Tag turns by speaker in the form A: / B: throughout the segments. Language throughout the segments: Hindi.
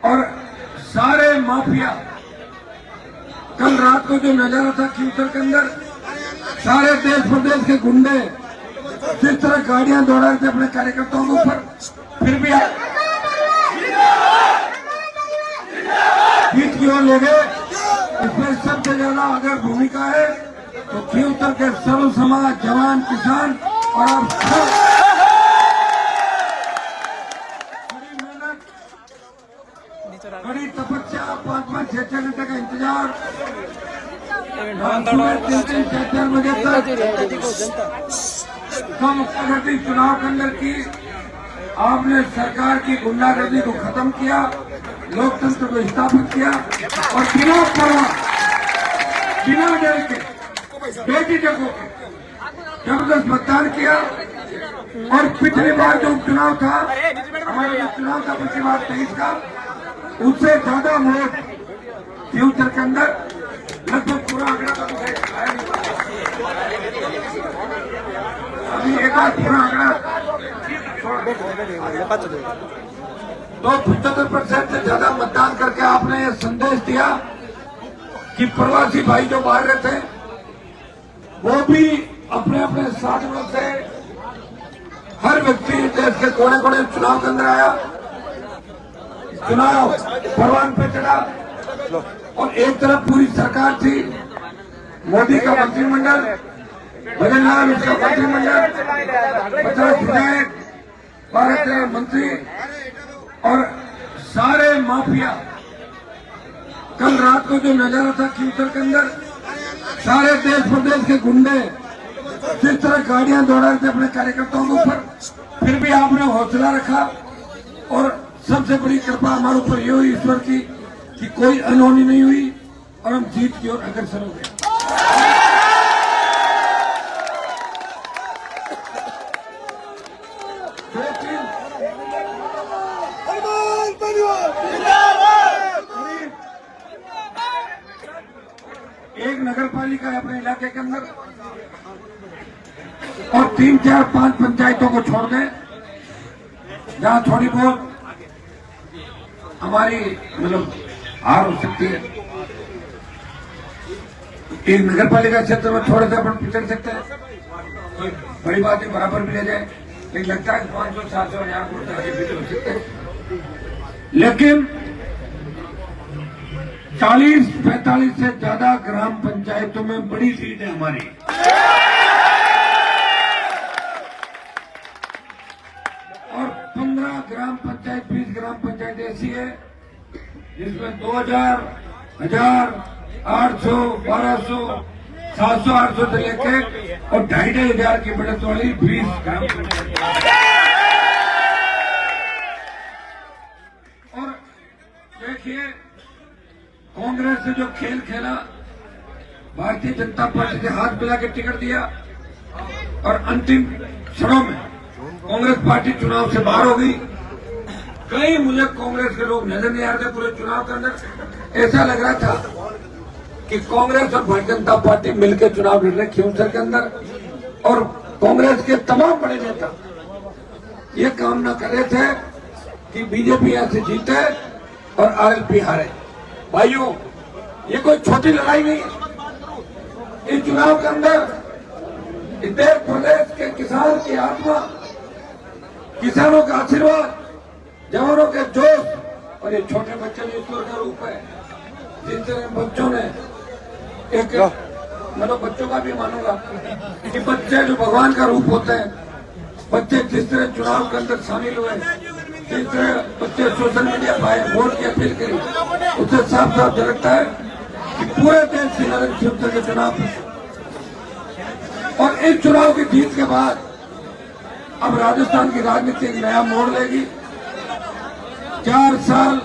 A: और सारे माफिया, कल रात को जो नजारा था क्यूसर के अंदर, सारे देश प्रदेश के गुंडे जिस तरह गाड़ियां दौड़ा रहे थे अपने कार्यकर्ताओं के ऊपर, फिर भी जीत की ओर ले गए। इसमें सबसे ज्यादा अगर भूमिका है तो क्यूसर के सर्व समाज, जवान, किसान और आप सब बड़ी तपस्या, 5-5, 6-6 घंटे का इंतजार, 3-3, 4-4 बजे तक मुख्यमंत्री चुनाव के अंदर की आपने सरकार की गुंडागर्दी को खत्म किया, लोकतंत्र को स्थापित किया और बिना परवाह, बिना डर के, बेझिझक होकर जबरदस्त मतदान किया। और पिछली बार जो उपचुनाव था, हमारा जो चुनाव था पिछली बार 23 का, उससे ज्यादा वोट फ्यूचर के अंदर लगभग पूरा आंकड़ा का मुझे आया नहीं। अभी एक बार पूरा आंकड़ा तो 75% से ज्यादा मतदान करके आपने ये संदेश दिया कि प्रवासी भाई जो बाहर रहते हैं वो भी अपने अपने साधनों से, हर व्यक्ति देश के कोने कोने चुनाव के अंदर आया, चुनाव परवान पे चढ़ा और एक तरफ पूरी सरकार थी, मोदी का मंत्रिमंडल, भजन लाल उसका मंत्रिमंडल, 50 विधायक, 12 मंत्री और सारे माफिया। कल रात को जो नजारा था क्यूसर के अंदर, सारे देश प्रदेश के गुंडे जिस तरह गाड़ियां दौड़ा रहे थे अपने कार्यकर्ताओं के ऊपर, फिर भी आपने हौसला रखा और सबसे बड़ी कृपा हमारे ऊपर ये हुई ईश्वर की कि कोई अनहोनी नहीं हुई और हम जीत की ओर अग्रसर हो गए। एक नगर पालिका है अपने इलाके के अंदर और 3, 4, 5 पंचायतों को छोड़ दें जहां थोड़ी बहुत हमारी मतलब हार हो सकती है। एक नगर पालिका क्षेत्र में थोड़े से अपन पिछड़ सकते हैं, कोई बड़ी बात है, बराबर भी ले जाए, लेकिन लगता है 500, 700 हजार वोट आगे पीछे हो सकते हैं। लेकिन 40-45 से ज्यादा ग्राम पंचायतों में बड़ी लीड है हमारी। और 15 ग्राम पंचायत, 20 ग्राम पंचायत ऐसी है जिसमें 2000, 1000, 800, 1200, 700, 800 से लेके और 2,500 की बढ़त वाली 20 ग्राम पंचायत। और देखिए कांग्रेस ने जो खेल खेला, भारतीय जनता पार्टी से हाथ मिला के टिकट दिया और अंतिम क्षणों में कांग्रेस पार्टी चुनाव से बाहर हो गई। कई मुझे कांग्रेस के लोग नजर नहीं आ रहे थे पूरे चुनाव के अंदर। ऐसा लग रहा था कि कांग्रेस और भारतीय जनता पार्टी मिलकर चुनाव लड़ रहे क्यूसर के अंदर, और कांग्रेस के तमाम बड़े नेता ये कामना कर रहे थे कि बीजेपी यहां से जीते और आरएलपी हारे। भाइयों, ये कोई छोटी लड़ाई नहीं है। इस चुनाव के अंदर देश प्रदेश के किसान की आत्मा, किसानों का आशीर्वाद, जवानों के जोश और ये छोटे बच्चे भी ईश्वर का रूप है। जिन तरह बच्चों ने एक, मतलब बच्चों का भी मानूंगा कि बच्चे जो भगवान का रूप होते हैं, बच्चे जिस तरह चुनाव के अंदर शामिल हुए, जिस तरह बच्चे सोशल मीडिया पर वोट की अपील करी, उससे साफ साफ झलकता है कि पूरे देश की नजर क्यूसर के चुनाव पर। और इस चुनाव की जीत के बाद अब राजस्थान की राजनीति एक नया मोड़ लेगी। 4 साल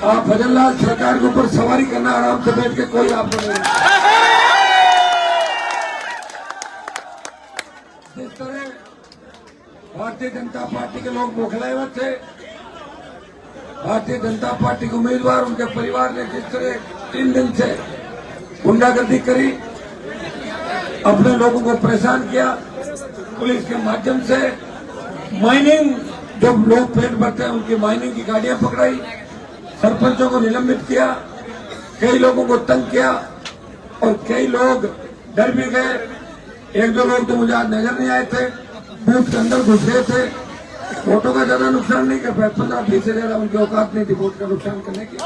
A: आप भजन लाल सरकार के ऊपर सवारी करना आराम से बैठ के कोई आपको नहीं। जिस तरह भारतीय जनता पार्टी के लोग बौखलाए हुए थे, भारतीय जनता पार्टी के उम्मीदवार, उनके परिवार ने जिस तरह 3 दिन से गुंडागर्दी करी, अपने लोगों को परेशान किया, पुलिस के माध्यम से माइनिंग जो लोग पेट भरते हैं उनकी माइनिंग की गाड़ियां पकड़ाई, सरपंचों को निलंबित किया, कई लोगों को तंग किया और कई लोग डर भी गए। एक दो लोग तो मुझे आज नजर नहीं आए थे, बूथ के अंदर घुस गए थे। वोटों का ज्यादा नुकसान नहीं कर पाए, 15-20 से ज्यादा उनकी औकात नहीं थी वोट का नुकसान करने की।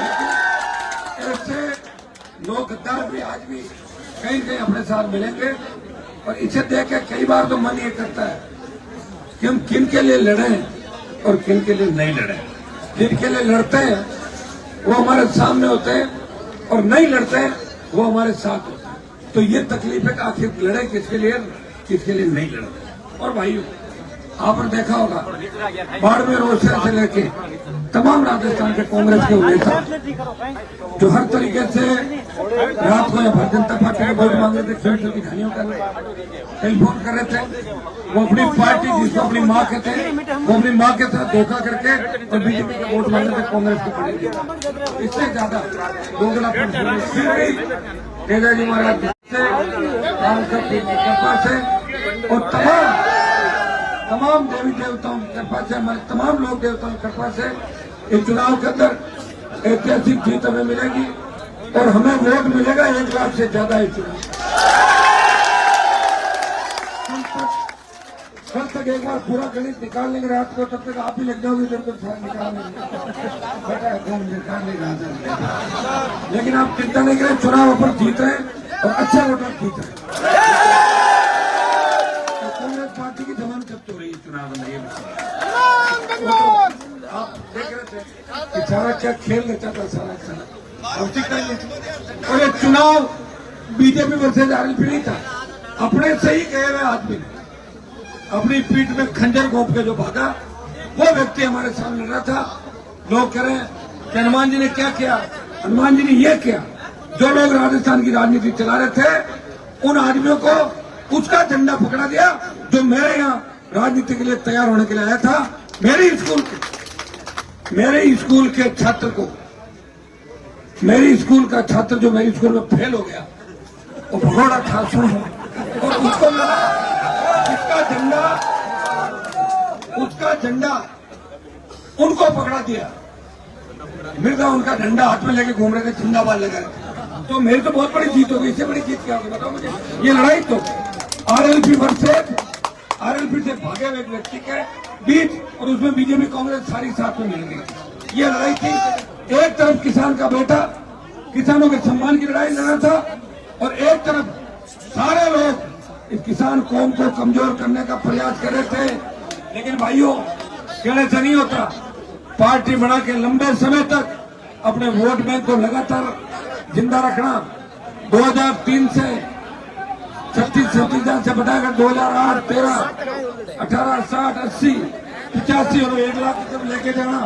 A: लेकिन ऐसे लोग गद्दार भी आज भी कहीं कहीं अपने साथ मिलेंगे और इसे देख के कई बार तो मन ये करता है कि हम किन के लिए लड़ें और किन के लिए नहीं लड़ें। जिन के लिए लड़ते हैं वो हमारे सामने होते हैं और नहीं लड़ते हैं वो हमारे साथ होते हैं। तो ये तकलीफ है कि आखिर लड़े किसके लिए नहीं लड़ते। और भाइयों, आपने देखा होगा बाड़मेर और से लेके तमाम राजस्थान के कांग्रेस के नेता जो हर तरीके से रात को या भारतीय जनता पार्टी के वोट मांग रहे थे, खेल की कहानियों कर रहे, टेलीफोन कर रहे थे, वो अपनी पार्टी जिसको अपनी माँ कहते हैं वो अपनी माँ के साथ धोखा करके और बीजेपी के वोट मांग रहे थे कांग्रेस को पड़ेगी। इससे ज्यादा दोगलापन तेजा जी महाराज से कृपा से और तमाम देवी देवताओं की कृपा से, हमारे तमाम लोक देवताओं की कृपा से इस चुनाव के अंदर ऐतिहासिक जीत हमें मिलेगी और हमें वोट मिलेगा 1 लाख से ज्यादा इस चुनाव। कल तक एक बार पूरा गणित निकाल लेंगे रात को, तब तक आप ही लग जाओगे जब तक निकाल लेंगे। लेकिन आप चिंता नहीं करें, चुनाव पर जीत रहे और अच्छे वोटर जीत रहे। कांग्रेस पार्टी की जमान कब तो रही चुनाव में, ये आप देख रहे थे कि सारा क्या खेल रचा था सारा। और ये चुनाव बीजेपी वर्सेज आरएलपी नहीं था, अपने से ही कहे हुए आदमी ने अपनी पीठ में खंजर घोंप के जो भागा वो व्यक्ति हमारे सामने लड़ रहा था। लोग कह रहे हैं कि हनुमान जी ने क्या किया, हनुमान जी ने ये किया। जो लोग राजस्थान की राजनीति चला रहे थे उन आदमियों को उसका झंडा पकड़ा दिया जो मेरे यहाँ राजनीति के लिए तैयार होने के लिए आया था। मेरे स्कूल के छात्र को, मेरी स्कूल का छात्र जो मेरी स्कूल में फेल हो गया वो भगोड़ा था सुन, और उसका झंडा उनको पकड़ा दिया। मृदा उनका झंडा हाथ में लेके घूम रहे थे, जिंदाबाद लगा रहे थे। तो मेरी तो बहुत बड़ी जीत होगी, इससे बड़ी जीत क्या होगी बताओ मुझे। ये लड़ाई तो आरएलपी वर्सेस आरएलपी से भागे हुए एक व्यक्ति के बीच और उसमें बीजेपी कांग्रेस सारी साथ में मिल गई। ये लड़ाई थी, एक तरफ किसान का बेटा किसानों के सम्मान की लड़ाई लड़ रहा था और एक तरफ सारे लोग इस किसान कौम को कमजोर करने का प्रयास कर रहे थे। लेकिन भाइयों, कहने से नहीं होता। पार्टी बना के लंबे समय तक अपने वोट बैंक को लगातार जिंदा रखना, 2003 से 36 से बढ़ाकर 2008, 13, 18, 60, 80, 85 और 1 लाख तक लेके जाना,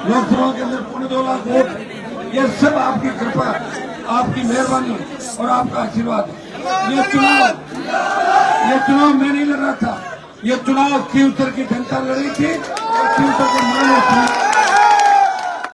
A: लोकसभा के अंदर 2.25 लाख वोट, ये सब आपकी कृपा, आपकी मेहरबानी और आपका आशीर्वाद। ये चुनाव मैं नहीं लड़ रहा था, ये चुनाव खींवसर की जनता लड़ी थी और खींवसर के मानव